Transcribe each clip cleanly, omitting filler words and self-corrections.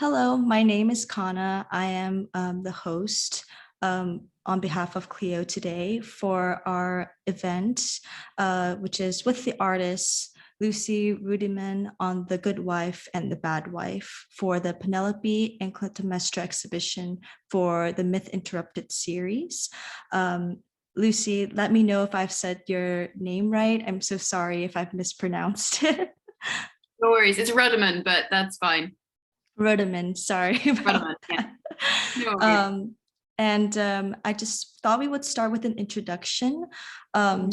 Hello, my name is Kana. I am the host on behalf of Kleió today for our event, which is with the artist Lucy Ruddiman on The Good Wife and the Bad Wife for the Penelope and Clytemnestra exhibition for the Myth Interrupted series. Lucy, let me know if I've said your name right. I'm so sorry if I've mispronounced it. No worries, it's Ruddiman, but that's fine. Ruddiman, sorry about Ruddiman, yeah. that. No worries. I just thought we would start with an introduction. My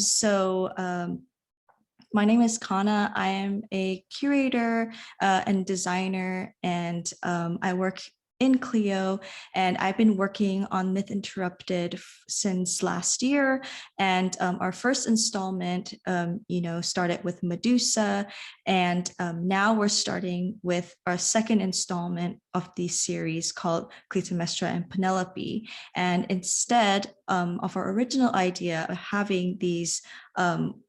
name is Kana. I am a curator and designer, and I work in Kleió, and I've been working on Myth Interrupted since last year. And our first installment, started with Medusa, and now we're starting with our second installment of the series called Clytemnestra and Penelope. And instead of our original idea of having these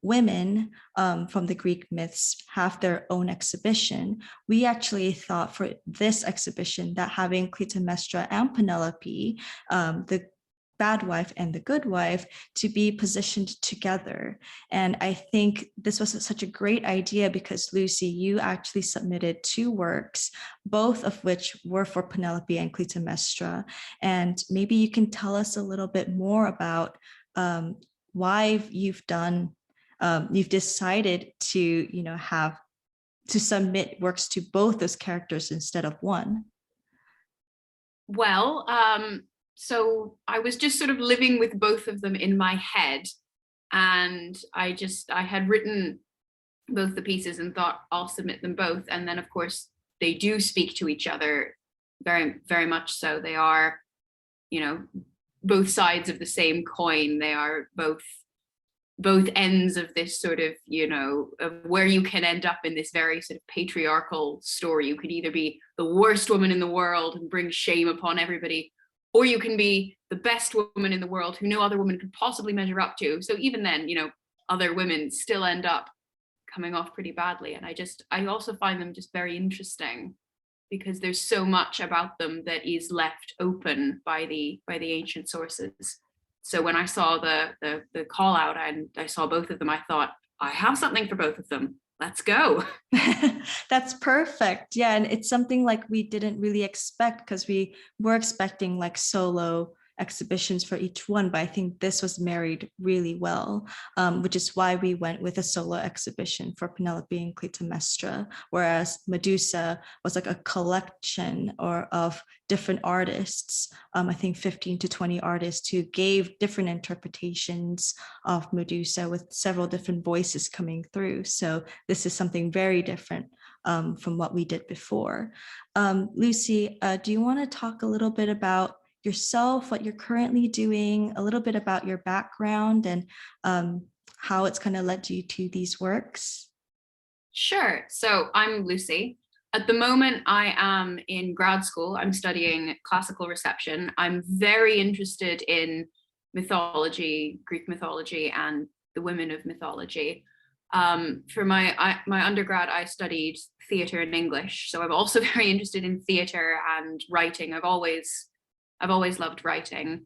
women from the Greek myths have their own exhibition, we actually thought for this exhibition that having Clytemnestra and Penelope, the bad wife and the good wife, to be positioned together. And I think this was such a great idea because, Lucy, you actually submitted two works, both of which were for Penelope and Clytemnestra. And maybe you can tell us a little bit more about why you've decided to, have to submit works to both those characters instead of one. Well, so I was just sort of living with both of them in my head, and I had written both the pieces and thought I'll submit them both. And then of course they do speak to each other very, very much so. They are, both sides of the same coin. They are both ends of this sort of, of where you can end up in this very sort of patriarchal story. You could either be the worst woman in the world and bring shame upon everybody, or you can be the best woman in the world who no other woman could possibly measure up to. So even then, other women still end up coming off pretty badly. And I also find them just very interesting because there's so much about them that is left open by the ancient sources. So when I saw the call out and I saw both of them, I thought, I have something for both of them. Let's go. That's perfect. Yeah, and it's something like we didn't really expect because we were expecting like solo exhibitions for each one, but I think this was married really well, which is why we went with a solo exhibition for Penelope and Clytemnestra, whereas Medusa was like a collection of different artists, I think 15 to 20 artists who gave different interpretations of Medusa with several different voices coming through. So this is something very different from what we did before. Lucy, do you want to talk a little bit about yourself, what you're currently doing, a little bit about your background and how it's kind of led you to these works? Sure. So I'm Lucy. At the moment, I am in grad school. I'm studying classical reception. I'm very interested in mythology, Greek mythology, and the women of mythology. For my undergrad, I studied theatre and English. So I'm also very interested in theatre and writing. I've always loved writing.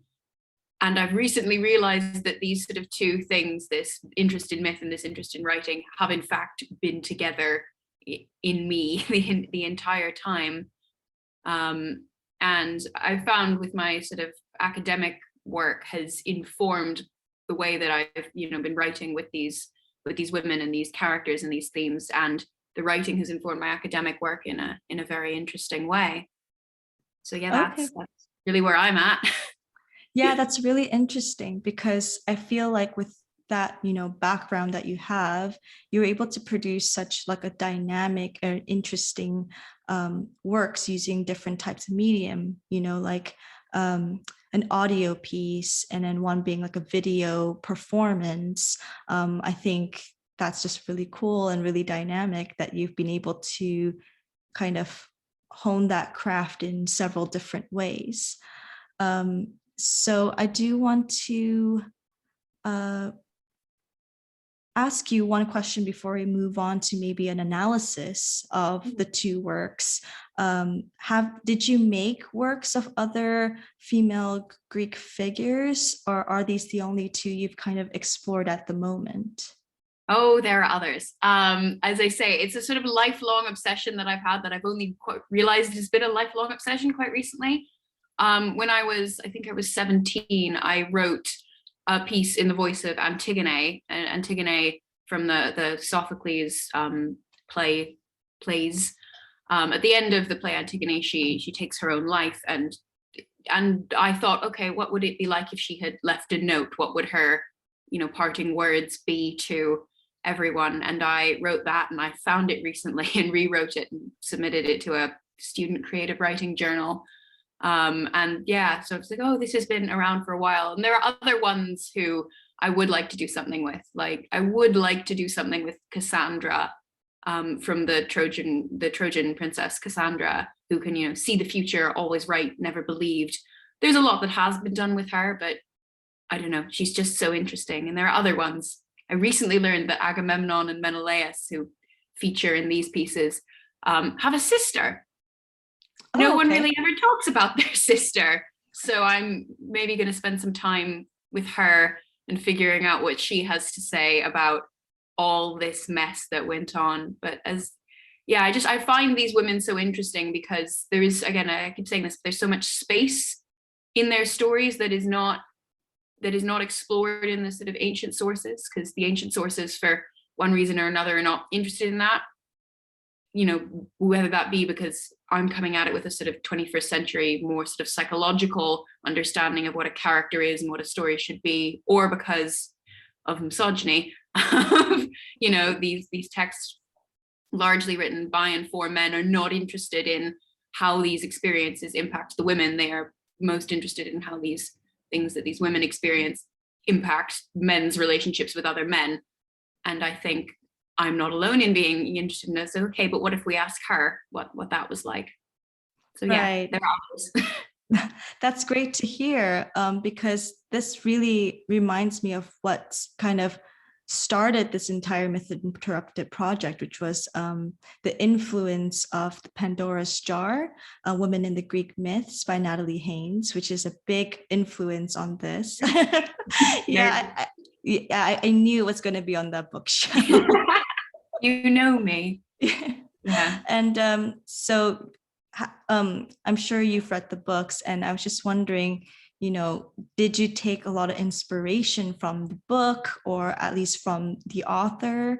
And I've recently realized that these sort of two things, this interest in myth and this interest in writing, have in fact been together in me the entire time. And I found with my sort of academic work has informed the way that I've been writing with these women and these characters and these themes, and the writing has informed my academic work in a very interesting way. So yeah, that's really where I'm at. Yeah, that's really interesting because I feel like with that, background that you have, you're able to produce such like a dynamic and interesting works using different types of medium, like an audio piece and then one being like a video performance. I think that's just really cool and really dynamic that you've been able to kind of hone that craft in several different ways. So I do want to ask you one question before we move on to maybe an analysis of the two works. Did you make works of other female Greek figures, or are these the only two you've kind of explored at the moment? Oh, there are others. As I say, it's a sort of lifelong obsession that I've had that I've only quite realized has been a lifelong obsession quite recently. When I think I was 17, I wrote a piece in the voice of Antigone, Antigone from the Sophocles plays. At the end of the play Antigone, she takes her own life, and I thought, okay, what would it be like if she had left a note? What would her, parting words be to everyone? And I wrote that, and I found it recently and rewrote it and submitted it to a student creative writing journal. And yeah, so it's like, oh, this has been around for a while. And there are other ones who I would like to do something with. Like, I would like to do something with Cassandra, from the Trojan princess Cassandra, who can, see the future, always right, never believed. There's a lot that has been done with her, but I don't know, she's just so interesting. And there are other ones. I recently learned that Agamemnon and Menelaus, who feature in these pieces, have a sister. No one really ever talks about their sister. So I'm maybe going to spend some time with her and figuring out what she has to say about all this mess that went on. But I find these women so interesting because there is, again, I keep saying this, there's so much space in their stories that is not explored in the sort of ancient sources, because the ancient sources, for one reason or another, are not interested in that. Whether that be because I'm coming at it with a sort of 21st century, more sort of psychological understanding of what a character is and what a story should be, or because of misogyny. These texts, largely written by and for men, are not interested in how these experiences impact the women. They are most interested in how these things that these women experience impact men's relationships with other men. And I think I'm not alone in being interested in this. So, okay, but what if we ask her what that was like? So yeah, right. there are others. That's great to hear, because this really reminds me of what kind of started this entire Myth Interrupted project, which was the influence of the Pandora's Jar, Women in the Greek Myths by Natalie Haynes, which is a big influence on this. I knew it was going to be on that bookshelf. You know me. Yeah. And so I'm sure you've read the books, and I was just wondering, did you take a lot of inspiration from the book, or at least from the author,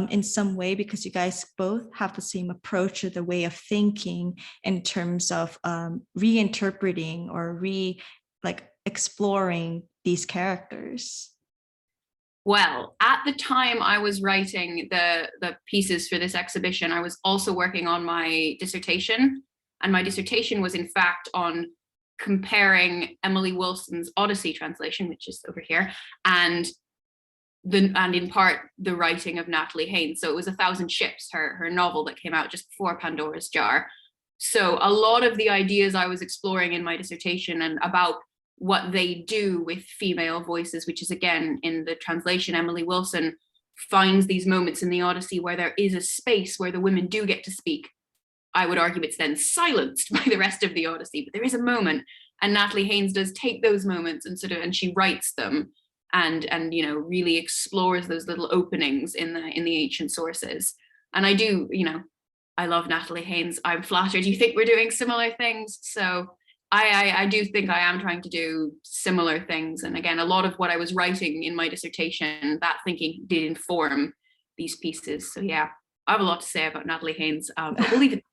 in some way, because you guys both have the same approach or the way of thinking in terms of reinterpreting or exploring these characters? Well, at the time I was writing the pieces for this exhibition, I was also working on my dissertation. And my dissertation was, in fact, on comparing Emily Wilson's Odyssey translation, which is over here, and in part the writing of Natalie Haynes. So it was 1,000 Ships, her novel that came out just before Pandora's Jar. So a lot of the ideas I was exploring in my dissertation and about what they do with female voices, which is, again, in the translation, Emily Wilson finds these moments in the Odyssey where there is a space where the women do get to speak. I would argue it's then silenced by the rest of the Odyssey, but there is a moment, and Natalie Haynes does take those moments and she writes them and really explores those little openings in the ancient sources. And I do, I love Natalie Haynes. I'm flattered you think we're doing similar things. So I do think I am trying to do similar things. And again, a lot of what I was writing in my dissertation, that thinking did inform these pieces. So yeah, I have a lot to say about Natalie Haynes, but we'll leave it.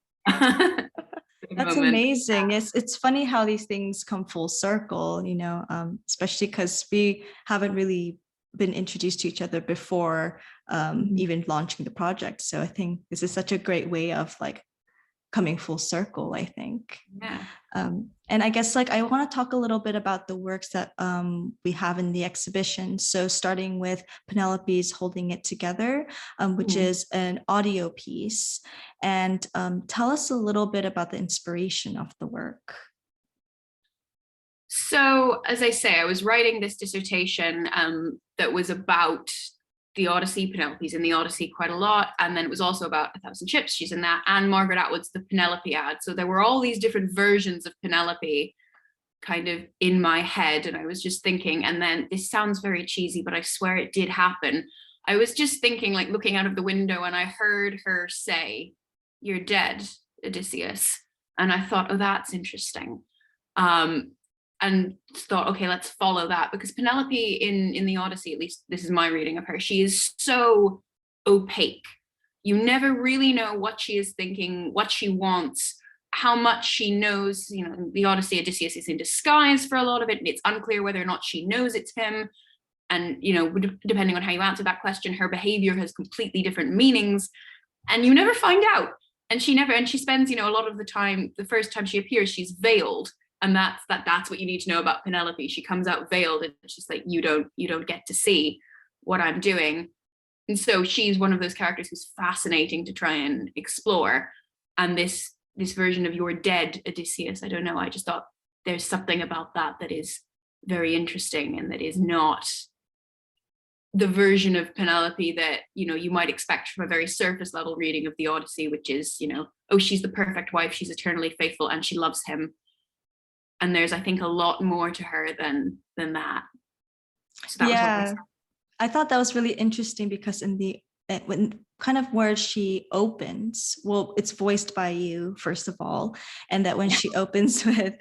That's amazing. It's funny how these things come full circle, especially because we haven't really been introduced to each other before even launching the project. So I think this is such a great way of coming full circle, I think. Yeah. And I guess I want to talk a little bit about the works that we have in the exhibition. So starting with Penelope's Holding It Together, which is an audio piece. And tell us a little bit about the inspiration of the work. So, as I say, I was writing this dissertation that was about the Odyssey. Penelope's in the Odyssey quite a lot. And then it was also about A Thousand Ships. She's in that. And Margaret Atwood's The Penelope ad. So there were all these different versions of Penelope kind of in my head. And I was just thinking, and then this sounds very cheesy, but I swear it did happen. I was just thinking, like looking out of the window, and I heard her say, "You're dead, Odysseus." And I thought, oh, that's interesting. And thought, okay, let's follow that, because Penelope in the Odyssey, at least this is my reading of her, she is so opaque. You never really know what she is thinking, what she wants, how much she knows. You know, the Odyssey, Odysseus is in disguise for a lot of it, and it's unclear whether or not she knows it's him. And, you know, depending on how you answer that question, her behavior has completely different meanings, and you never find out. And she spends, you know, a lot of the time, the first time she appears, she's veiled. And that's what you need to know about Penelope. She comes out veiled, and she's like, you don't get to see what I'm doing. And so she's one of those characters who's fascinating to try and explore. And this version of "You're dead, Odysseus," I don't know, I just thought there's something about that is very interesting, and that is not the version of Penelope that, you know, you might expect from a very surface level reading of the Odyssey, which is, you know, oh, she's the perfect wife, she's eternally faithful, and she loves him. And there's, I think, a lot more to her than that. So that was what I thought that was really interesting, because when kind of where she opens, well, it's voiced by you, first of all, and that when she opens with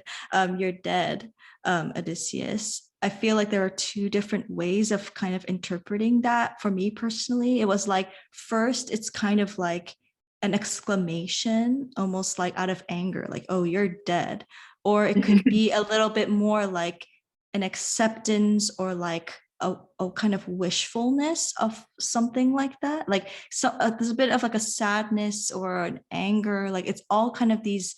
"You're dead, Odysseus," I feel like there are two different ways of kind of interpreting that. For me personally, it was like, first, it's kind of like an exclamation, almost like out of anger, like, "Oh, you're dead." Or it could be a little bit more like an acceptance, or like a kind of wishfulness of something like that. Like, so there's a bit of like a sadness or an anger, like it's all kind of these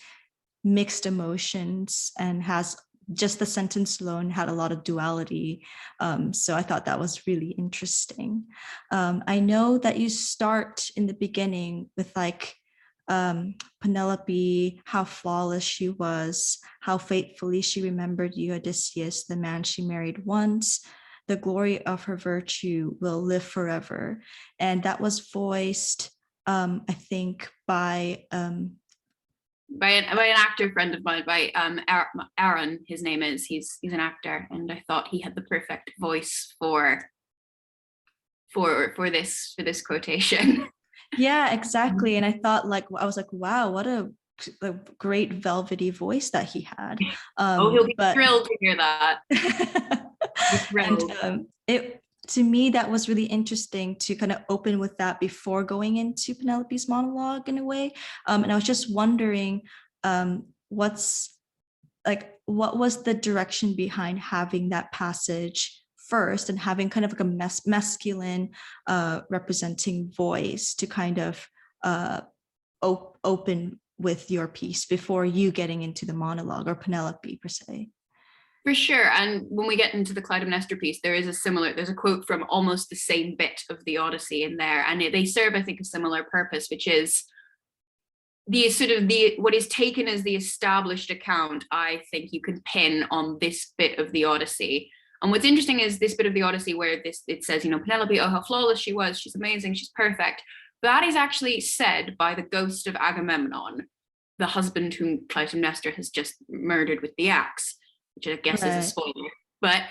mixed emotions, and has just the sentence alone had a lot of duality. So I thought that was really interesting. I know that you start in the beginning with like Penelope, how flawless she was, how faithfully she remembered you, Odysseus, the man she married once. The glory of her virtue will live forever. And that was voiced, I think, by an actor friend of mine, by Aaron, his name is. He's an actor, and I thought he had the perfect voice for this quotation. Yeah, exactly. And I thought, like, I was like, wow, what a great velvety voice that he had. Oh, he'll be thrilled to hear that. And it, to me, that was really interesting to kind of open with that before going into Penelope's monologue in a way. And I was just wondering, what was the direction behind having that passage first, and having kind of like a masculine representing voice to kind of open with your piece before you getting into the monologue, or Penelope per se. For sure. And when we get into the Clytemnestra piece, there's a quote from almost the same bit of the Odyssey in there, and they serve, I think, a similar purpose, which is what is taken as the established account. I think you can pin on this bit of the Odyssey. And what's interesting is this bit of the Odyssey where it says, you know, Penelope, oh, how flawless she was, she's amazing, she's perfect. That is actually said by the ghost of Agamemnon, the husband whom Clytemnestra has just murdered with the axe, which I guess is a spoiler. But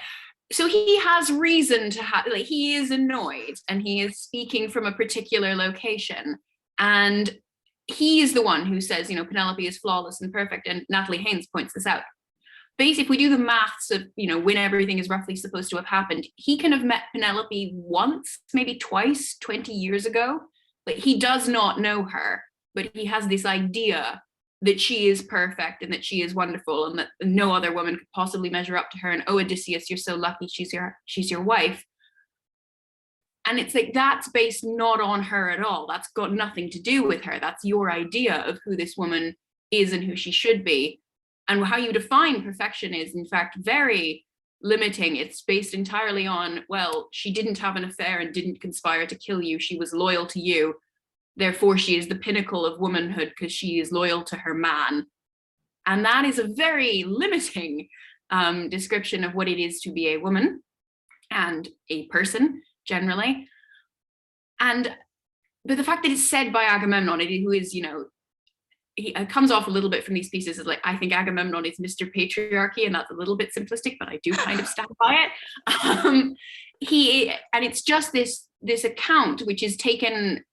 so he has reason to have, like, he is annoyed, and he is speaking from a particular location. And he is the one who says, you know, Penelope is flawless and perfect. And Natalie Haynes points this out. Basically, if we do the maths of, you know, when everything is roughly supposed to have happened, he can have met Penelope once, maybe twice, 20 years ago, but he does not know her. But he has this idea that she is perfect and that she is wonderful, and that no other woman could possibly measure up to her. And oh, Odysseus, you're so lucky, she's your wife. And it's like, that's based not on her at all. That's got nothing to do with her. That's your idea of who this woman is and who she should be. And how you define perfection is, in fact, very limiting. It's based entirely on, well, she didn't have an affair and didn't conspire to kill you. She was loyal to you. Therefore, she is the pinnacle of womanhood because she is loyal to her man. And that is a very limiting description of what it is to be a woman and a person generally. And but the fact that it's said by Agamemnon, who is, you know, he comes off a little bit from these pieces as like, I think Agamemnon is Mr. Patriarchy, and that's a little bit simplistic, but I do kind of stand by it. And it's just this account which is taken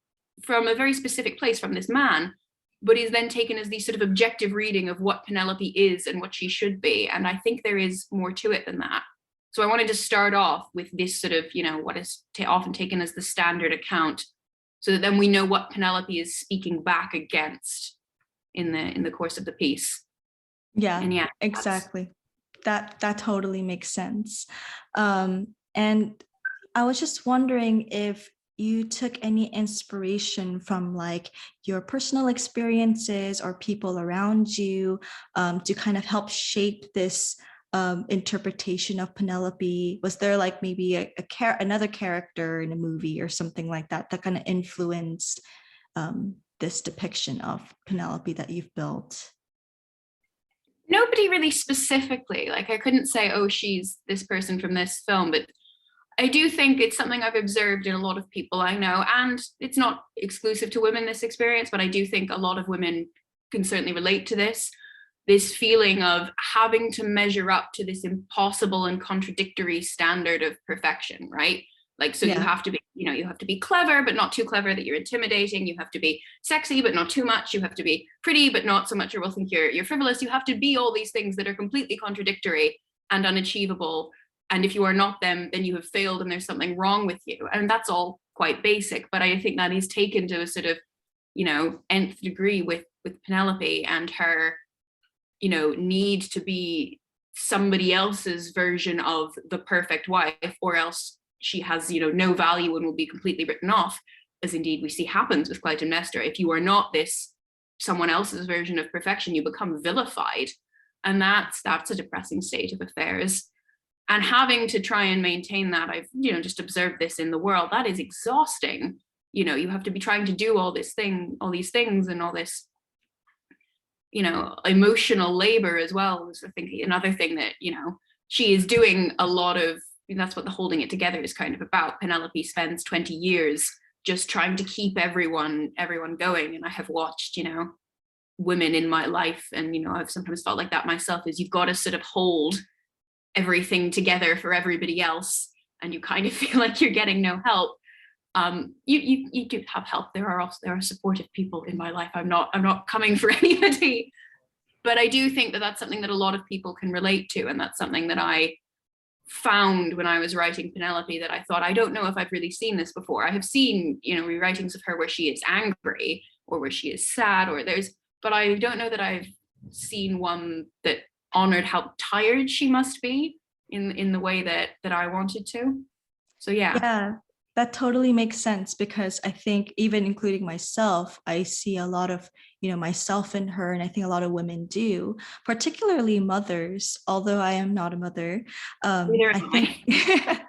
from a very specific place from this man, but is then taken as the sort of objective reading of what Penelope is and what she should be. And I think there is more to it than that. So I wanted to start off with this sort of, you know, what is often taken as the standard account, so that then we know what Penelope is speaking back against in the course of the piece. Yeah, and yeah, exactly. That totally makes sense. And I was just wondering if you took any inspiration from like your personal experiences or people around you to kind of help shape this interpretation of Penelope. Was there like maybe another character in a movie or something like that that kind of influenced this depiction of Penelope that you've built? nobody really specifically, like I couldn't say, oh, she's this person from this film, but I do think it's something I've observed in a lot of people I know, and it's not exclusive to women, this experience, but I do think a lot of women can certainly relate to this feeling of having to measure up to this impossible and contradictory standard of perfection, right? Like, so you Yeah. have to be, you know, you have to be clever, but not too clever that you're intimidating. You have to be sexy, but not too much. You have to be pretty, but not so much or will think you're frivolous. You have to be all these things that are completely contradictory and unachievable. And if you are not them, then you have failed and there's something wrong with you. And that's all quite basic, but I think that is taken to a sort of, you know, nth degree with Penelope and her, you know, need to be somebody else's version of the perfect wife, or else she has, you know, no value and will be completely written off, as indeed we see happens with Clytemnestra. If you are not this someone else's version of perfection, you become vilified, and that's a depressing state of affairs. And having to try and maintain that, I've, you know, just observed this in the world, that is exhausting. You know, you have to be trying to do all these things and all this, you know, emotional labor as well. is I think another thing that, you know, she is doing a lot of. That's what the holding it together is kind of about. Penelope spends 20 years just trying to keep everyone going. And I have watched, you know, women in my life, and, you know, I've sometimes felt like that myself, is you've got to sort of hold everything together for everybody else, and you kind of feel like you're getting no help. You do have help. There are supportive people in my life. I'm not coming for anybody, but I do think that that's something that a lot of people can relate to, and that's something that I found when I was writing Penelope, that I thought, I don't know if I've really seen this before. I have seen, you know, rewritings of her where she is angry or where she is sad, but I don't know that I've seen one that honored how tired she must be in the way that I wanted to. So Yeah, that totally makes sense, because I think even including myself, I see a lot of, you know, myself in her, and I think a lot of women do, particularly mothers, although I am not a mother. neither I am think I.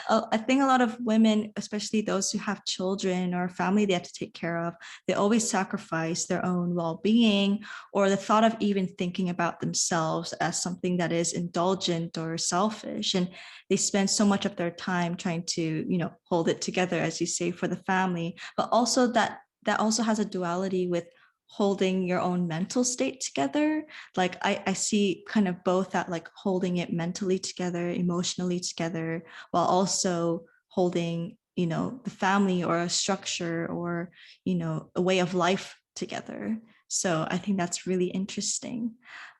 I think a lot of women, especially those who have children or family they have to take care of, they always sacrifice their own well-being, or the thought of even thinking about themselves as something that is indulgent or selfish. And they spend so much of their time trying to, you know, hold it together, as you say, for the family, but also that also has a duality with holding your own mental state together. Like I see kind of both that, like holding it mentally together, emotionally together, while also holding, you know, the family or a structure or, you know, a way of life together. So I think that's really interesting.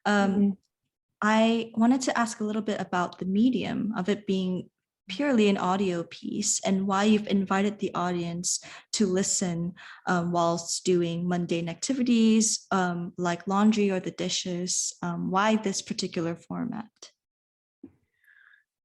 Mm-hmm. I wanted to ask a little bit about the medium of it being purely an audio piece, and why you've invited the audience to listen whilst doing mundane activities like laundry or the dishes. Why this particular format?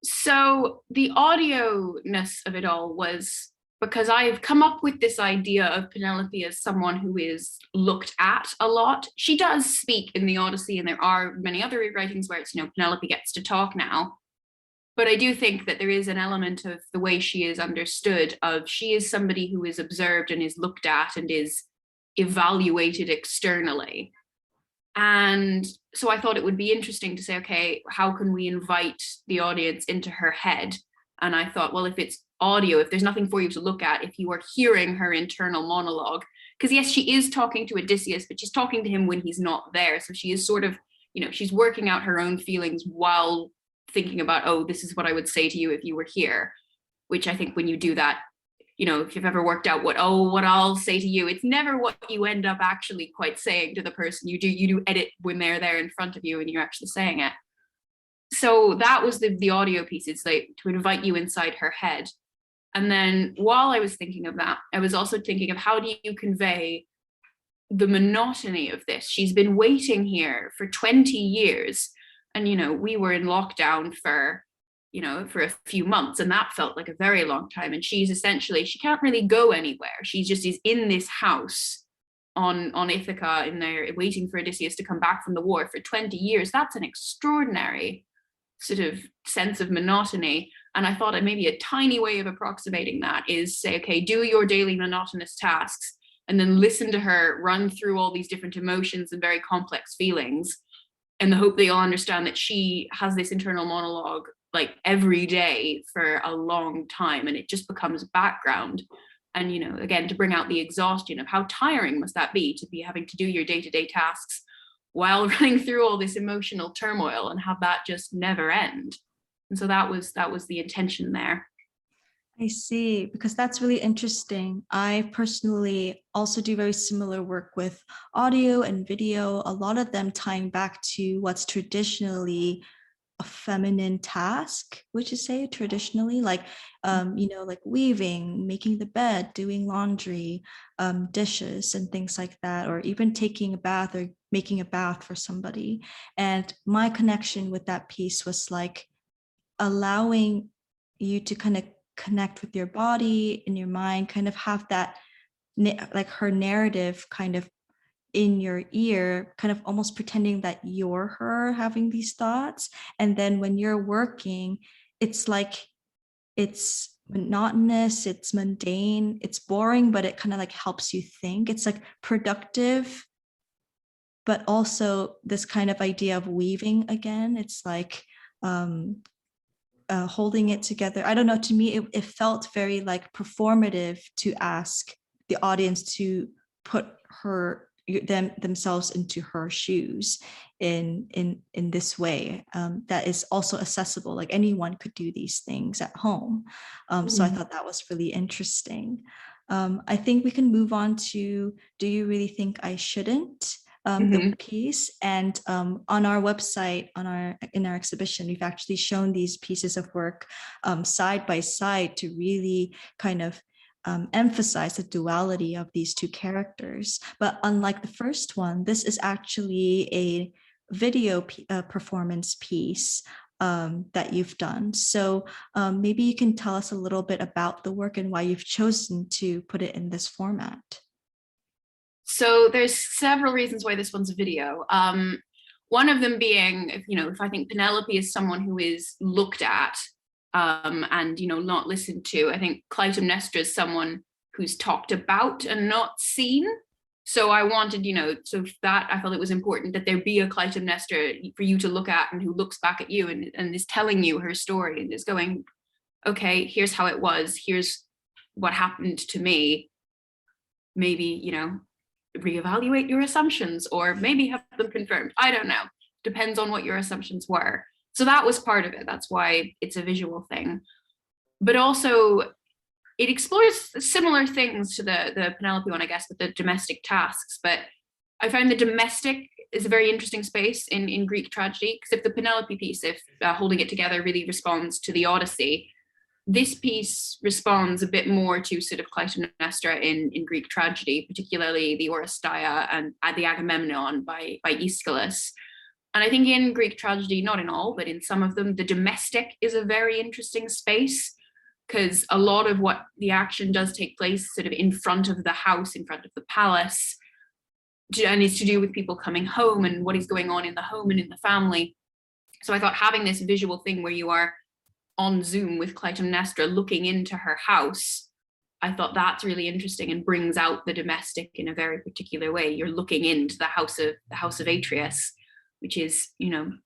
So the audio-ness of it all was because I've come up with this idea of Penelope as someone who is looked at a lot. She does speak in the Odyssey, and there are many other rewritings where it's, you know, Penelope gets to talk now. But I do think that there is an element of the way she is understood, of she is somebody who is observed and is looked at and is evaluated externally. And so I thought it would be interesting to say, okay, how can we invite the audience into her head? And I thought, well, if it's audio, if there's nothing for you to look at, if you are hearing her internal monologue, because yes, she is talking to Odysseus, but she's talking to him when he's not there. So she is sort of, she's working out her own feelings while thinking about, oh, this is what I would say to you if you were here, which I think when you do that, if you've ever worked out what I'll say to you, it's never what you end up actually quite saying to the person. You do edit when they're there in front of you and you're actually saying it. So that was the audio piece. It's like to invite you inside her head. And then while I was thinking of that, I was also thinking of how do you convey the monotony of this? She's been waiting here for 20 years. And, we were in lockdown for a few months, and that felt like a very long time. And she can't really go anywhere. She just is in this house on Ithaca in there waiting for Odysseus to come back from the war for 20 years. That's an extraordinary sort of sense of monotony. And I thought maybe a tiny way of approximating that is say, okay, do your daily monotonous tasks and then listen to her run through all these different emotions and very complex feelings, and the hope that you'll understand that she has this internal monologue like every day for a long time, and it just becomes background. And again, to bring out the exhaustion of how tiring must that be to be having to do your day-to-day tasks while running through all this emotional turmoil and have that just never end. And so that was the intention there. I see, because that's really interesting. I personally also do very similar work with audio and video, a lot of them tying back to what's traditionally a feminine task, which is say traditionally, like like weaving, making the bed, doing laundry, dishes and things like that, or even taking a bath or making a bath for somebody. And my connection with that piece was like allowing you to kind of connect with your body and your mind, kind of have that like her narrative kind of in your ear, kind of almost pretending that you're her having these thoughts. And then when you're working, it's like it's monotonous, it's mundane, it's boring, but it kind of like helps you think. It's like productive, but also this kind of idea of weaving again. It's like holding it together. I don't know, to me, it felt very like performative to ask the audience to put themselves into her shoes in this way that is also accessible. Like anyone could do these things at home. So I thought that was really interesting. I think we can move on to, do you really think I shouldn't? The piece. And on our website, in our exhibition, we've actually shown these pieces of work side by side to really kind of emphasize the duality of these two characters. But unlike the first one, this is actually a video performance piece that you've done. So maybe you can tell us a little bit about the work and why you've chosen to put it in this format. So there's several reasons why this one's a video. One of them being, if I think Penelope is someone who is looked at and not listened to. I think Clytemnestra is someone who's talked about and not seen. So I wanted, so that I felt it was important that there be a Clytemnestra for you to look at and who looks back at you and is telling you her story and is going, okay, here's how it was, here's what happened to me. Maybe, reevaluate your assumptions or maybe have them confirmed. I don't know. Depends on what your assumptions were. So that was part of it. That's why it's a visual thing. But also it explores similar things to the Penelope one, I guess, with the domestic tasks. But I find the domestic is a very interesting space in Greek tragedy, because if the Penelope piece, if Holding It Together really responds to the Odyssey, this piece responds a bit more to sort of Clytemnestra in Greek tragedy, particularly the Oresteia and the Agamemnon by Aeschylus. And I think in Greek tragedy, not in all, but in some of them, the domestic is a very interesting space, because a lot of what the action does take place sort of in front of the house, in front of the palace, and it's to do with people coming home and what is going on in the home and in the family. So I thought having this visual thing where you are on Zoom with Clytemnestra looking into her house, I thought that's really interesting and brings out the domestic in a very particular way. You're looking into the house of Atreus, which is,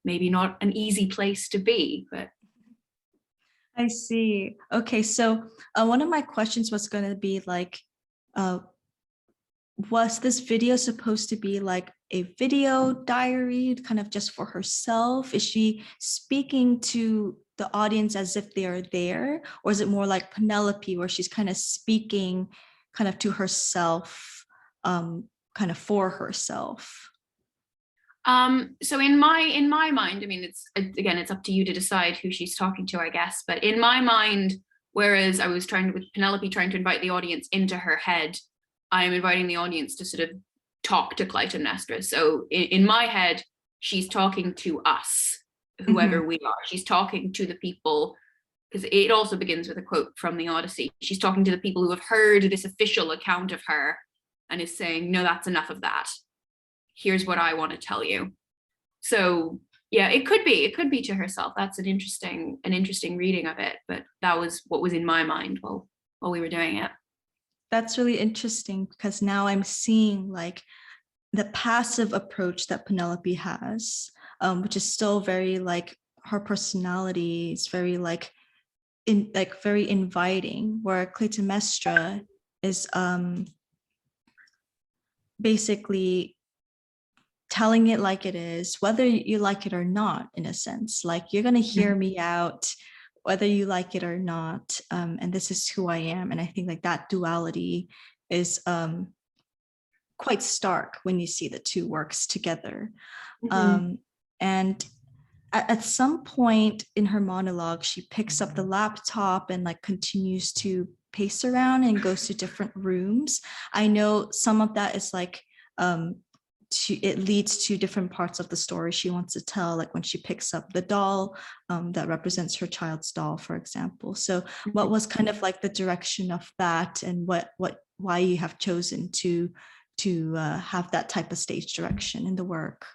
maybe not an easy place to be, but. I see. Okay, so one of my questions was going to be like, uh, was this video supposed to be like a video diary, kind of just for herself? Is she speaking to the audience as if they are there? Or is it more like Penelope, where she's kind of speaking kind of to herself, kind of for herself? So in my mind, I mean, it's up to you to decide who she's talking to, I guess. But in my mind, whereas I was trying with Penelope trying to invite the audience into her head, I am inviting the audience to sort of talk to Clytemnestra. So in my head, she's talking to us, Mm-hmm. whoever we are. She's talking to the people, because it also begins with a quote from the Odyssey. She's talking to the people who have heard this official account of her and is saying, no, that's enough of that. Here's what I want to tell you. So yeah, it could be to herself. That's an interesting reading of it, but that was what was in my mind while we were doing it. That's really interesting because now I'm seeing like the passive approach that Penelope has, which is still very like her personality is very like very inviting, where Clytemnestra is basically telling it like it is, whether you like it or not, in a sense. Like, you're going to hear me out, whether you like it or not. And this is who I am. And I think like that duality is quite stark when you see the two works together. Mm-hmm. And at some point in her monologue, she picks up the laptop and like continues to pace around and goes to different rooms. I know some of that is like it leads to different parts of the story she wants to tell, like when she picks up the doll that represents her child's doll, for example. So what was kind of like the direction of that, and what why you have chosen to have that type of stage direction in the work?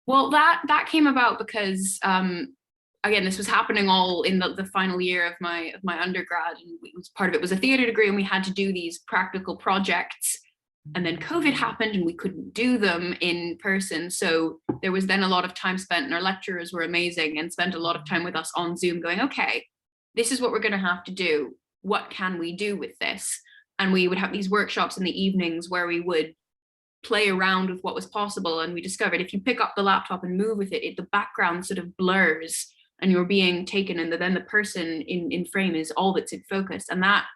Well, that came about because again, this was happening all in the final year of my undergrad, and part of it was a theater degree, and we had to do these practical projects. And then COVID happened, and we couldn't do them in person. So there was then a lot of time spent, and our lecturers were amazing and spent a lot of time with us on Zoom, going, "Okay, this is what we're going to have to do. What can we do with this?" And we would have these workshops in the evenings where we would play around with what was possible. And we discovered if you pick up the laptop and move with it, the background sort of blurs and you're being taken, and then the person in frame is all that's in focus. And that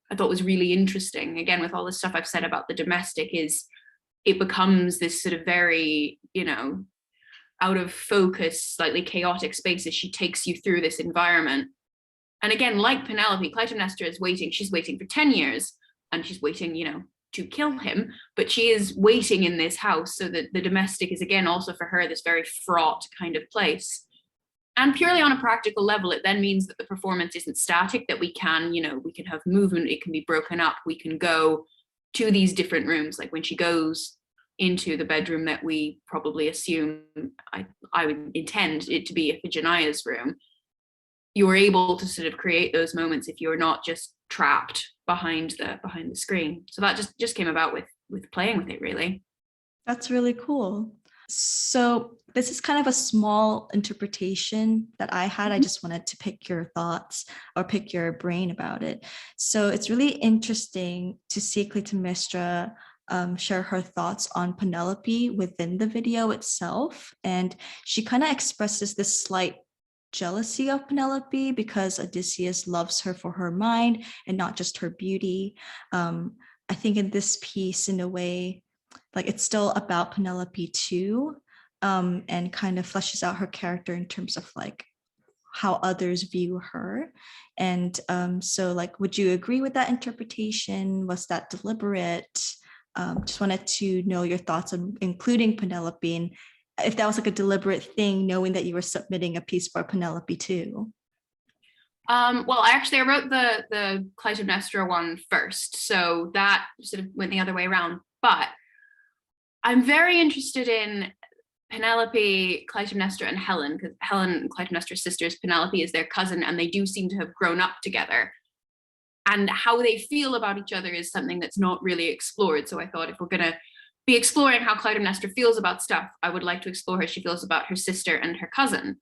I thought was really interesting. Again, with all the stuff I've said about the domestic, is it becomes this sort of very, out of focus, slightly chaotic space as she takes you through this environment. And again, like Penelope, Clytemnestra is waiting. She's waiting for 10 years, and she's waiting, to kill him, but she is waiting in this house, so that the domestic is again also for her this very fraught kind of place. And purely on a practical level, it then means that the performance isn't static, that we can have movement, it can be broken up, we can go to these different rooms. Like when she goes into the bedroom that we probably assume, I would intend it to be Iphigenia's room, you're able to sort of create those moments if you're not just trapped behind the screen. So that just came about with playing with it, really. That's really cool. So this is kind of a small interpretation that I had. I just wanted to pick your thoughts or pick your brain about it. So it's really interesting to see Clytemnestra share her thoughts on Penelope within the video itself. And she kind of expresses this slight jealousy of Penelope because Odysseus loves her for her mind and not just her beauty. I think in this piece, in a way, like it's still about Penelope too, and kind of fleshes out her character in terms of like how others view her. And so like, would you agree with that interpretation? Was that deliberate? Just wanted to know your thoughts on including Penelope, and if that was like a deliberate thing, knowing that you were submitting a piece for Penelope too. Well, I wrote the Clytemnestra one first, so that sort of went the other way around. But I'm very interested in Penelope, Clytemnestra, and Helen, because Helen and Clytemnestra's sisters, Penelope is their cousin, and they do seem to have grown up together. And how they feel about each other is something that's not really explored. So I thought, if we're going to be exploring how Clytemnestra feels about stuff, I would like to explore how she feels about her sister and her cousin.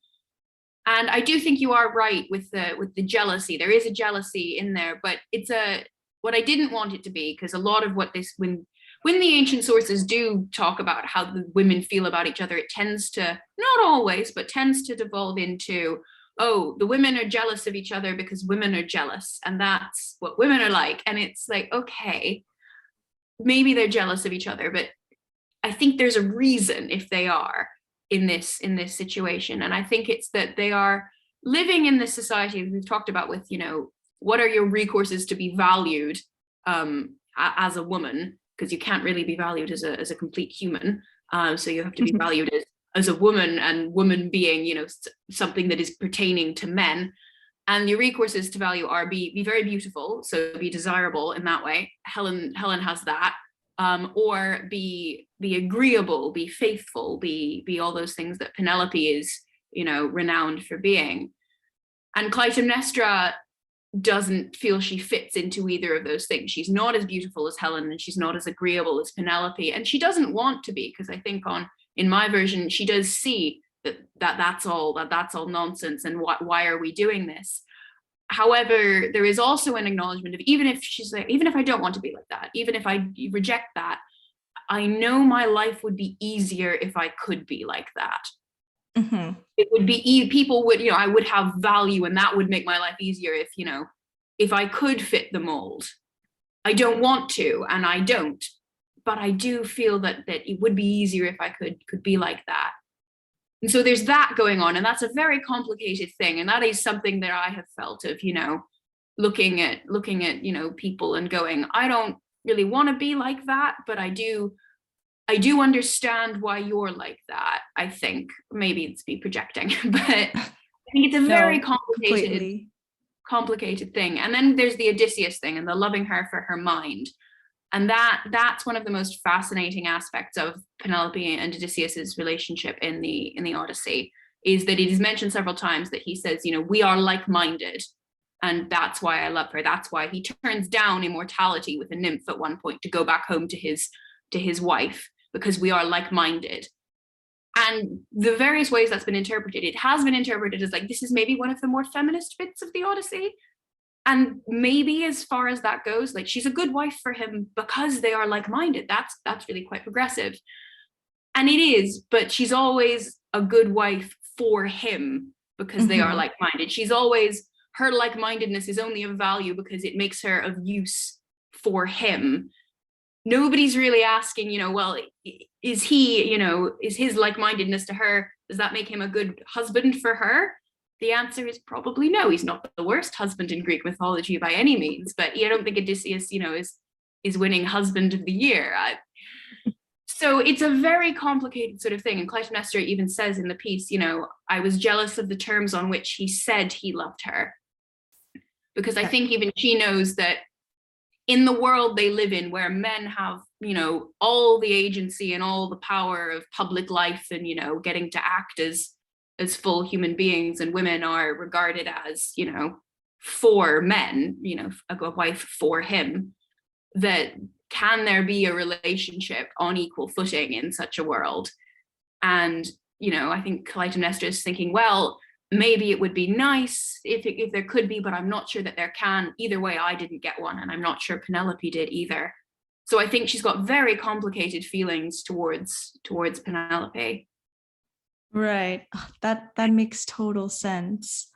And I do think you are right with the jealousy. There is a jealousy in there, but it's what I didn't want it to be, because a lot of what this when the ancient sources do talk about how the women feel about each other, it tends to, not always, but tends to devolve into, oh, the women are jealous of each other because women are jealous, and that's what women are like. And it's like, okay, maybe they're jealous of each other, but I think there's a reason if they are in this situation. And I think it's that they are living in this society we've talked about with, what are your recourses to be valued as a woman, because you can't really be valued as a complete human. So you have to be valued as a woman, and woman being, something that is pertaining to men. And your recourses to value are be very beautiful, so be desirable in that way. Helen has that. Or be agreeable, be faithful, be all those things that Penelope is, renowned for being. And Clytemnestra doesn't feel she fits into either of those things. She's not as beautiful as Helen, and she's not as agreeable as Penelope, and she doesn't want to be, because I think in my version she does see that's all nonsense, and why are we doing this? However, there is also an acknowledgement of, even if I don't want to be like that, even if I reject that, I know my life would be easier if I could be like that. Mm-hmm. It would be, people would, I would have value, and that would make my life easier if I could fit the mold. I don't want to, and I don't, but I do feel that it would be easier if I could be like that. And so there's that going on, and that's a very complicated thing. And that is something that I have felt of, looking at, people and going, I don't really want to be like that, but I do understand why you're like that. I think maybe it's me projecting, but I think it's a very complicated thing. And then there's the Odysseus thing and the loving her for her mind. And that's one of the most fascinating aspects of Penelope and Odysseus's relationship in the Odyssey, is that it is mentioned several times that he says, we are like-minded, and that's why I love her. That's why he turns down immortality with a nymph at one point to go back home to his wife, because we are like-minded. And the various ways that's been interpreted, it has been interpreted as like, this is maybe one of the more feminist bits of the Odyssey. And maybe as far as that goes, like, she's a good wife for him because they are like-minded. That's really quite progressive. And it is, but she's always a good wife for him because they are like-minded. She's always, her like-mindedness is only of value because it makes her of use for him. Nobody's really asking, well, is he, is his like-mindedness to her, does that make him a good husband for her? The answer is probably no. He's not the worst husband in Greek mythology by any means, but I don't think Odysseus, is winning husband of the year. So it's a very complicated sort of thing. And Clytemnestra even says in the piece, I was jealous of the terms on which he said he loved her. Because I think even she knows that in the world they live in, where men have, all the agency and all the power of public life and, getting to act as full human beings, and women are regarded as, for men, a wife for him, that can there be a relationship on equal footing in such a world? And, I think Clytemnestra is thinking, well, maybe it would be nice if there could be, but I'm not sure that there can. Either way, I didn't get one, and I'm not sure Penelope did either. So I think she's got very complicated feelings towards Penelope. Right. That makes total sense.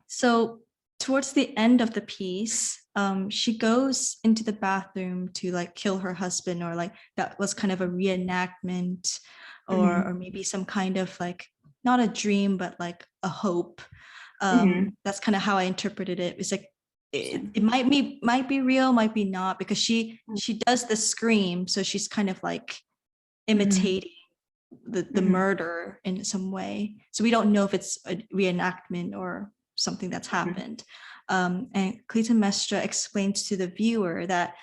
So towards the end of the piece, she goes into the bathroom to like kill her husband, or like that was kind of a reenactment, or maybe some kind of like, not a dream, but like a hope. That's kind of how I interpreted it. It's like it might be real, might be not, because she does the scream, so she's kind of like imitating the murder in some way. So we don't know if it's a reenactment or something that's happened. And Clytemnestra explains to the viewer that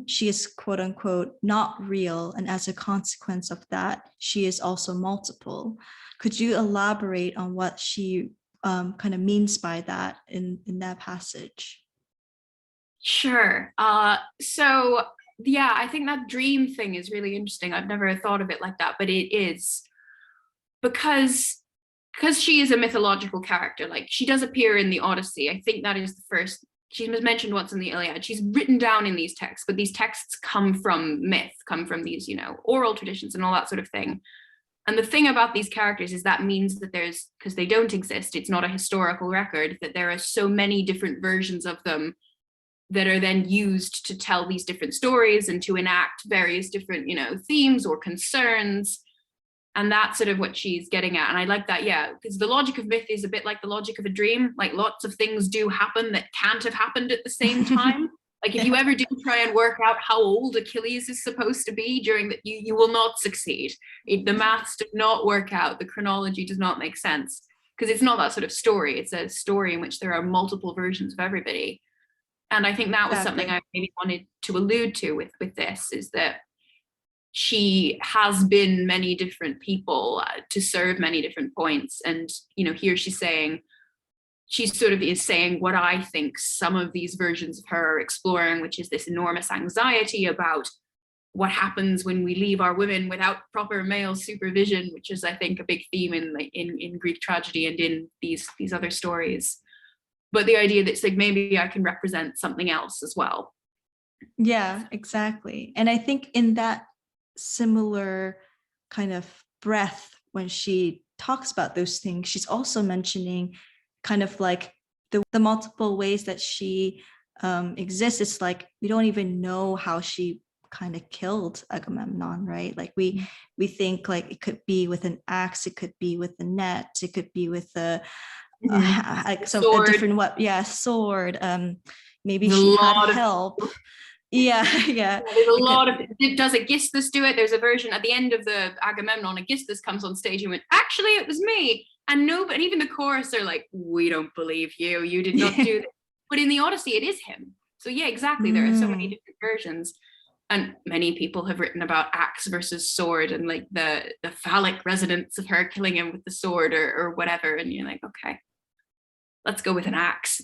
she is quote unquote not real, and as a consequence of that, she is also multiple. Could you elaborate on what she kind of means by that in that passage? Sure. So yeah, I think that dream thing is really interesting. I've never thought of it like that, but it is, because because she is a mythological character, like she does appear in the Odyssey. I think that is the first, she was mentioned once in the Iliad. She's written down in these texts, but these texts come from myth, come from these, oral traditions and all that sort of thing. And the thing about these characters is that means that there's, because they don't exist, it's not a historical record, that there are so many different versions of them that are then used to tell these different stories and to enact various different, themes or concerns. And that's sort of what she's getting at. And I like that, yeah, because the logic of myth is a bit like the logic of a dream. Like lots of things do happen that can't have happened at the same time. Like if you ever do try and work out how old Achilles is supposed to be during that, you will not succeed. The maths do not work out. The chronology does not make sense because it's not that sort of story. It's a story in which there are multiple versions of everybody. And I think that was something I maybe wanted to allude to with this, is that she has been many different people to serve many different points. And, here she's saying, she sort of is saying what I think some of these versions of her are exploring, which is this enormous anxiety about what happens when we leave our women without proper male supervision, which is, I think, a big theme in Greek tragedy and in these other stories. But the idea that it's like, maybe I can represent something else as well. Yeah, exactly. And I think in that similar kind of breath, when she talks about those things, she's also mentioning kind of like the multiple ways that she exists. It's like we don't even know how she kind of killed Agamemnon, right? Like we think like it could be with an axe, it could be with a net, it could be with a different what? Yeah, sword. Maybe she had help. Yeah. There's a lot of, does Aegisthus do it? There's a version at the end of the Agamemnon, Aegisthus comes on stage and went, actually it was me. And even the chorus are like, we don't believe you, you did not do this. But in the Odyssey it is him. So yeah, exactly, there are so many different versions. And many people have written about axe versus sword and like the phallic resonance of her killing him with the sword or whatever. And you're like, okay, let's go with an axe.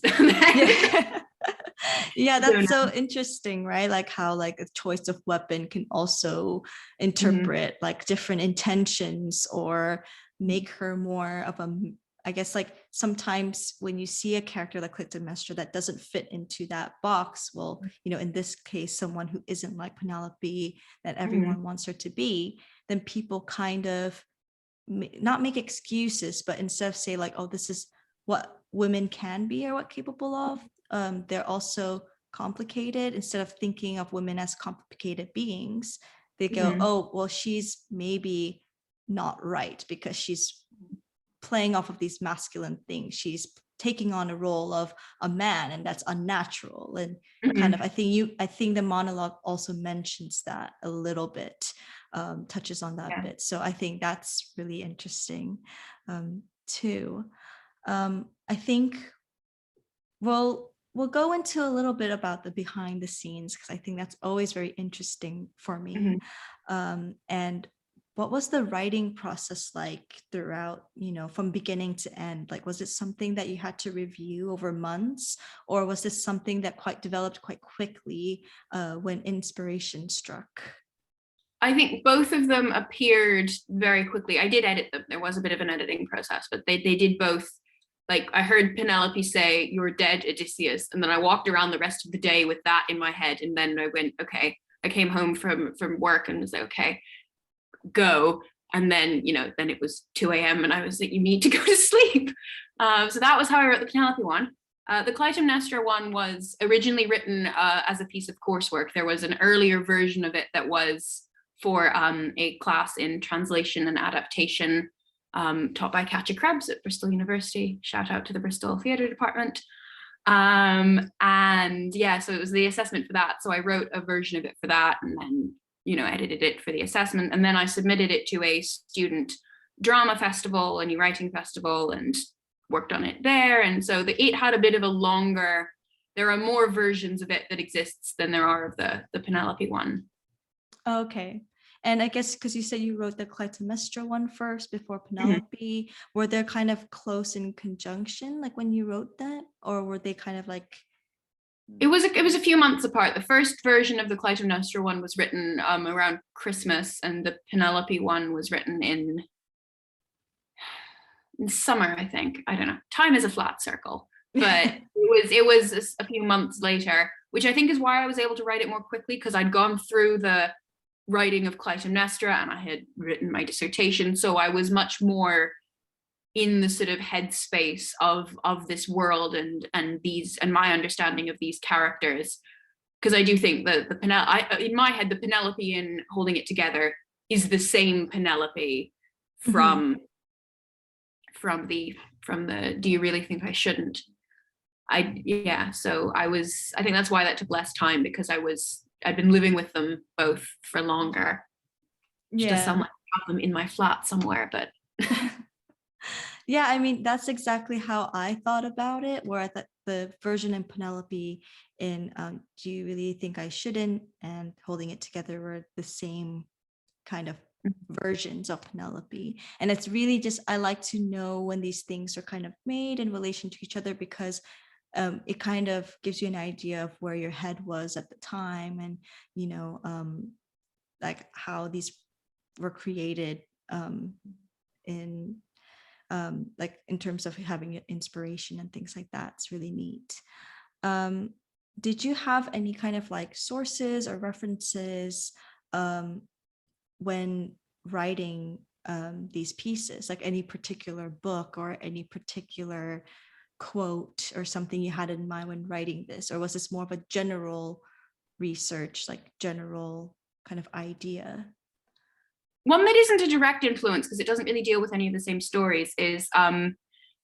Yeah, that's so interesting, right? Like how like a choice of weapon can also interpret like different intentions or make her more of a, I guess, like sometimes when you see a character like Clytemnestra that doesn't fit into that box, well, in this case, someone who isn't like Penelope that everyone wants her to be, then people kind of not make excuses, but instead of say like, oh, this is what women can be or what capable of, they're also complicated. Instead of thinking of women as complicated beings, they go, oh, well, she's maybe not right because she's playing off of these masculine things. She's taking on a role of a man, and that's unnatural. And kind of, I think the monologue also mentions that a little bit, touches on that a bit. So I think that's really interesting too. I think we'll go into a little bit about the behind the scenes, because I think that's always very interesting for me. And what was the writing process like throughout, from beginning to end? Like, was it something that you had to review over months, or was this something that developed quite quickly when inspiration struck? I think both of them appeared very quickly. I did edit them. There was a bit of an editing process, but they did both. Like I heard Penelope say, "You're dead, Odysseus," and then I walked around the rest of the day with that in my head. And then I went, okay, I came home from work and was like, okay, go. And then, then it was 2 a.m. and I was like, you need to go to sleep. So that was how I wrote the Penelope one. The Clytemnestra one was originally written as a piece of coursework. There was an earlier version of it that was for a class in translation and adaptation, taught by Katja Krebs at Bristol University. Shout out to the Bristol Theatre Department. And yeah, so it was the assessment for that. So I wrote a version of it for that, and then edited it for the assessment, and then I submitted it to a student drama festival, a new writing festival, and worked on it there. And so it had a bit of a longer, there are more versions of it that exists than there are of the Penelope one. Okay. And I guess because you said you wrote the Clytemnestra one first before Penelope, were they kind of close in conjunction, like when you wrote that, or were they kind of like? It was a few months apart. The first version of the Clytemnestra one was written around Christmas, and the Penelope one was written in in summer, I think. I don't know. Time is a flat circle, but it was a few months later, which I think is why I was able to write it more quickly, because I'd gone through the writing of Clytemnestra and I had written my dissertation, so I was much more in the sort of headspace of this world and my understanding of these characters, because I do think that in my head the Penelope in Holding It Together is the same Penelope from the Do You Really Think I Shouldn't. So I think that's why that took less time, because I'd been living with them both for longer. Which does sound like I have them in my flat somewhere, but yeah, I mean, that's exactly how I thought about it, where I thought the version in Penelope in Do You Really Think I Shouldn't and Holding It Together were the same kind of versions of Penelope. And it's really just, I like to know when these things are kind of made in relation to each other, because it kind of gives you an idea of where your head was at the time, and like how these were created in like in terms of having inspiration and things like that. It's really neat. Did you have any kind of like sources or references when writing these pieces, like any particular book or any particular quote or something you had in mind when writing this? Or was this more of a general research, like general kind of idea? One that isn't a direct influence, because it doesn't really deal with any of the same stories, is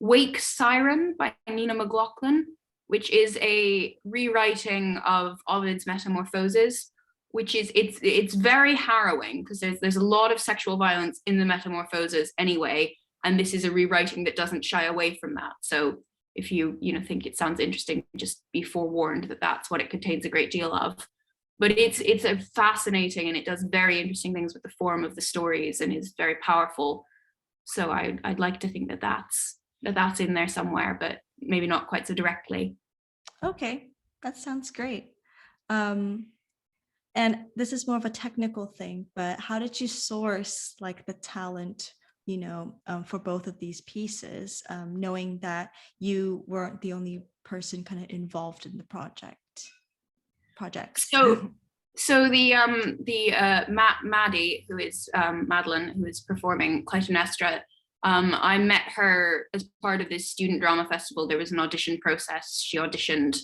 Wake Siren by Nina McLaughlin, which is a rewriting of Ovid's Metamorphoses, which is it's very harrowing, because there's a lot of sexual violence in the Metamorphoses anyway, and this is a rewriting that doesn't shy away from that. So if you think it sounds interesting, just be forewarned that that's what it contains a great deal of. But it's a fascinating, and it does very interesting things with the form of the stories and is very powerful. So I'd like to think that that's in there somewhere, but maybe not quite so directly. Okay, that sounds great. And this is more of a technical thing, but how did you source like the talent, for both of these pieces, knowing that you weren't the only person kind of involved in the projects? So the Maddie, who is Madeline, who is performing Clytemnestra, I met her as part of this student drama festival. There was an audition process. She auditioned.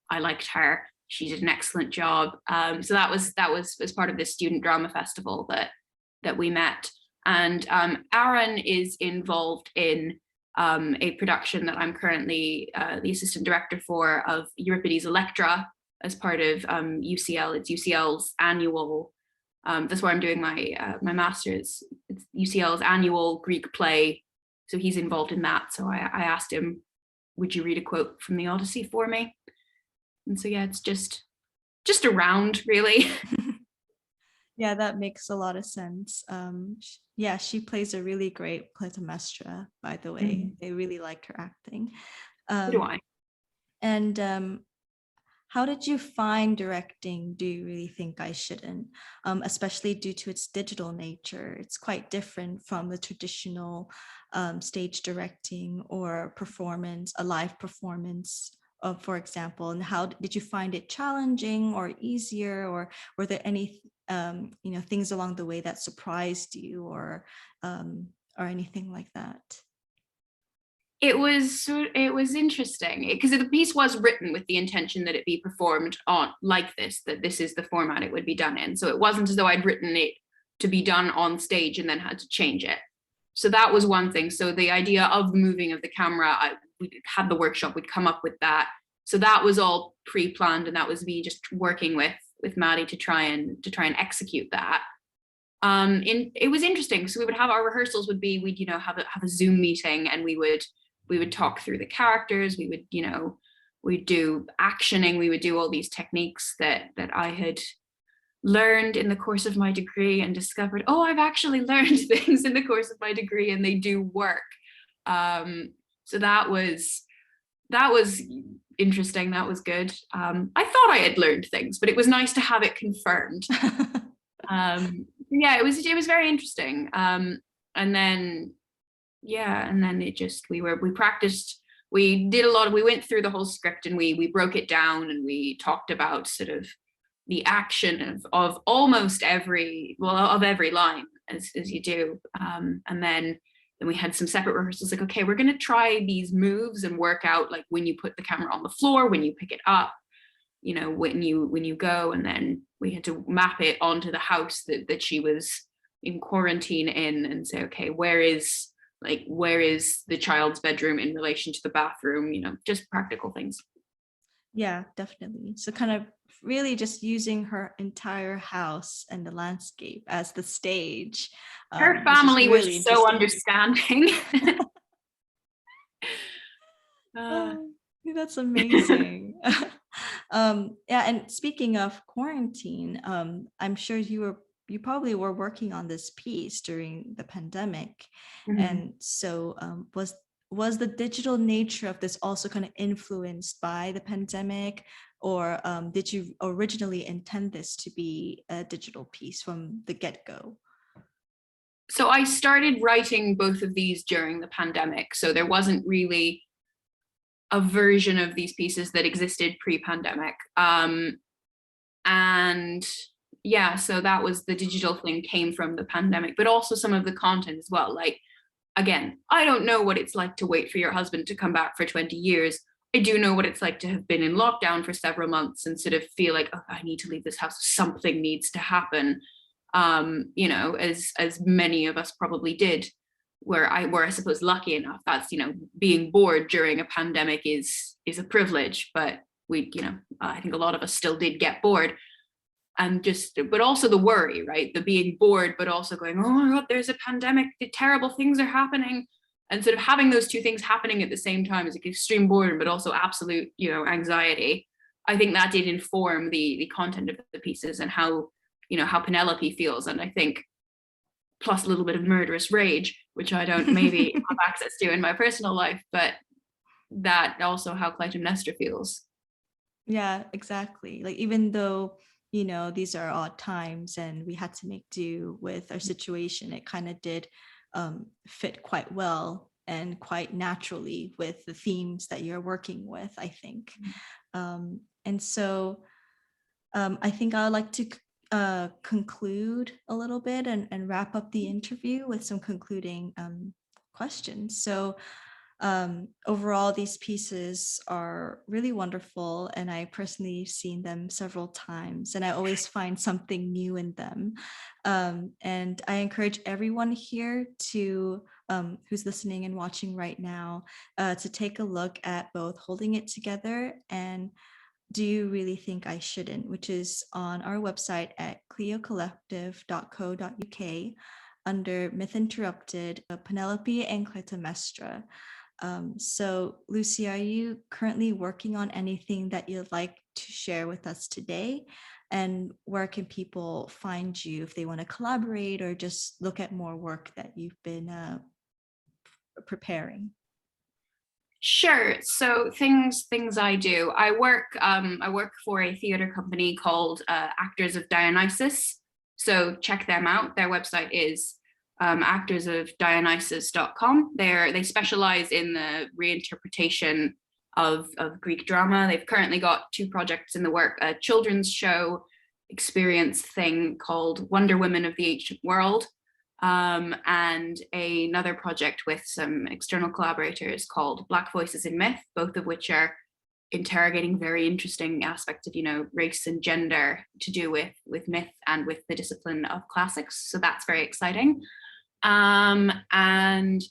I liked her. She did an excellent job. So that was as part of this student drama festival that we met. And Aaron is involved in a production that I'm currently the assistant director for, of Euripides Electra, as part of UCL. It's UCL's annual, that's where I'm doing my master's. It's UCL's annual Greek play. So he's involved in that. So I asked him, would you read a quote from the Odyssey for me? And so, yeah, it's just around, really. Yeah, that makes a lot of sense. Yeah, she plays a really great Clytemnestra, by the way. I really liked her acting. So do I. And how did you find directing Do You Really Think I Shouldn't, especially due to its digital nature? It's quite different from the traditional stage directing or performance, a live performance, for example. And how did you find it challenging or easier, or were there any things along the way that surprised you, or anything like that? It was interesting, because the piece was written with the intention that it be performed on like this, that this is the format it would be done in. So it wasn't as though I'd written it to be done on stage and then had to change it. So that was one thing. So the idea of the moving of the camera, we had the workshop, we'd come up with that. So that was all pre-planned, and that was me just working with Maddie to try and execute that. It was interesting. So we would have our rehearsals we'd have a Zoom meeting, and we would talk through the characters. We would we'd do actioning. We would do all these techniques that I had learned in the course of my degree, and discovered, I've actually learned things in the course of my degree, and they do work. So that was interesting. That was good. I thought I had learned things, but it was nice to have it confirmed. Yeah, it was very interesting. And then yeah, and then we practiced, we went through the whole script, and we broke it down, and we talked about sort of the action of almost every line, as you do, and then we had some separate rehearsals, like, okay, we're going to try these moves and work out, like, when you put the camera on the floor, when you pick it up, when you go, and then we had to map it onto the house that she was in quarantine in, and say, okay, where is the child's bedroom in relation to the bathroom, just practical things. Yeah, definitely. So kind of really just using her entire house and the landscape as the stage. Her family was really so understanding. Oh, that's amazing. Yeah, and speaking of quarantine, I'm sure you probably were working on this piece during the pandemic. Mhm. And so was the digital nature of this also kind of influenced by the pandemic, or did you originally intend this to be a digital piece from the get-go? So I started writing both of these during the pandemic, so there wasn't really a version of these pieces that existed pre-pandemic. And yeah, so that was, the digital thing came from the pandemic, but also some of the content as well. Like, again, I don't know what it's like to wait for your husband to come back for 20 years. I do know what it's like to have been in lockdown for several months and sort of feel like, oh, I need to leave this house. Something needs to happen. As many of us probably did, where I suppose lucky enough, that's, being bored during a pandemic is a privilege, but I think a lot of us still did get bored. And but also the worry, right? The being bored, but also going, oh my God, there's a pandemic, the terrible things are happening. And sort of having those two things happening at the same time is like extreme boredom, but also absolute, anxiety. I think that did inform the content of the pieces and how Penelope feels. And I think plus a little bit of murderous rage, which I don't maybe have access to in my personal life, but that also how Clytemnestra feels. Yeah, exactly. Like, even though, these are odd times and we had to make do with our situation, it kind of did fit quite well and quite naturally with the themes that you're working with, I think. And so I think I'd like to conclude a little bit and wrap up the interview with some concluding questions. So overall, these pieces are really wonderful, and I personally have seen them several times, and I always find something new in them. And I encourage everyone here to who's listening and watching right now to take a look at both Holding It Together and Do You Really Think I Shouldn't, which is on our website at kleiócollective.co.uk under Myth Interrupted, Penelope and Clytemnestra. So Lucy, are you currently working on anything that you'd like to share with us today? And where can people find you if they want to collaborate or just look at more work that you've been preparing? Sure. So things I do. I work for a theater company called Actors of Dionysus. So check them out. Their website is actorsofdionysus.com. They specialize in the reinterpretation of Greek drama. They've currently got two projects in the work: a children's show experience thing called Wonder Women of the Ancient World, and another project with some external collaborators called Black Voices in Myth, both of which are interrogating very interesting aspects of race and gender to do with myth and with the discipline of classics. So that's very exciting. And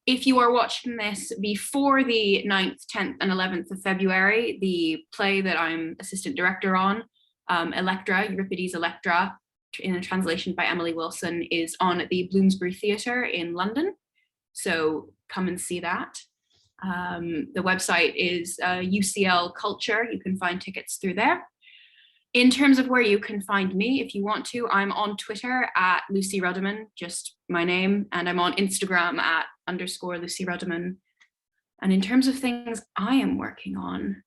if you are watching this before the 9th, 10th, and 11th of February, the play that I'm assistant director on, Electra, Euripides' Electra, in a translation by Emily Wilson, is on at the Bloomsbury Theatre in London. So come and see that. The website is UCL Culture. You can find tickets through there. In terms of where you can find me, if you want to, I'm on Twitter at Lucy Ruddiman, just my name, and I'm on Instagram at _Lucy Ruddiman. And in terms of things I am working on,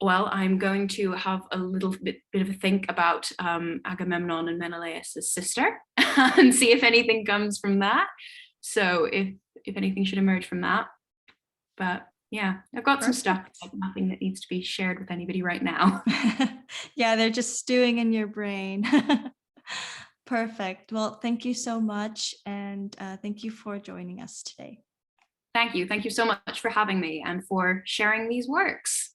well, I'm going to have a little bit of a think about Agamemnon and Menelaus' sister and see if anything comes from that. So if anything should emerge from that. But yeah, I've got some stuff, but nothing that needs to be shared with anybody right now. Yeah, they're just stewing in your brain. Perfect. Well, thank you so much. And thank you for joining us today. Thank you. Thank you so much for having me and for sharing these works.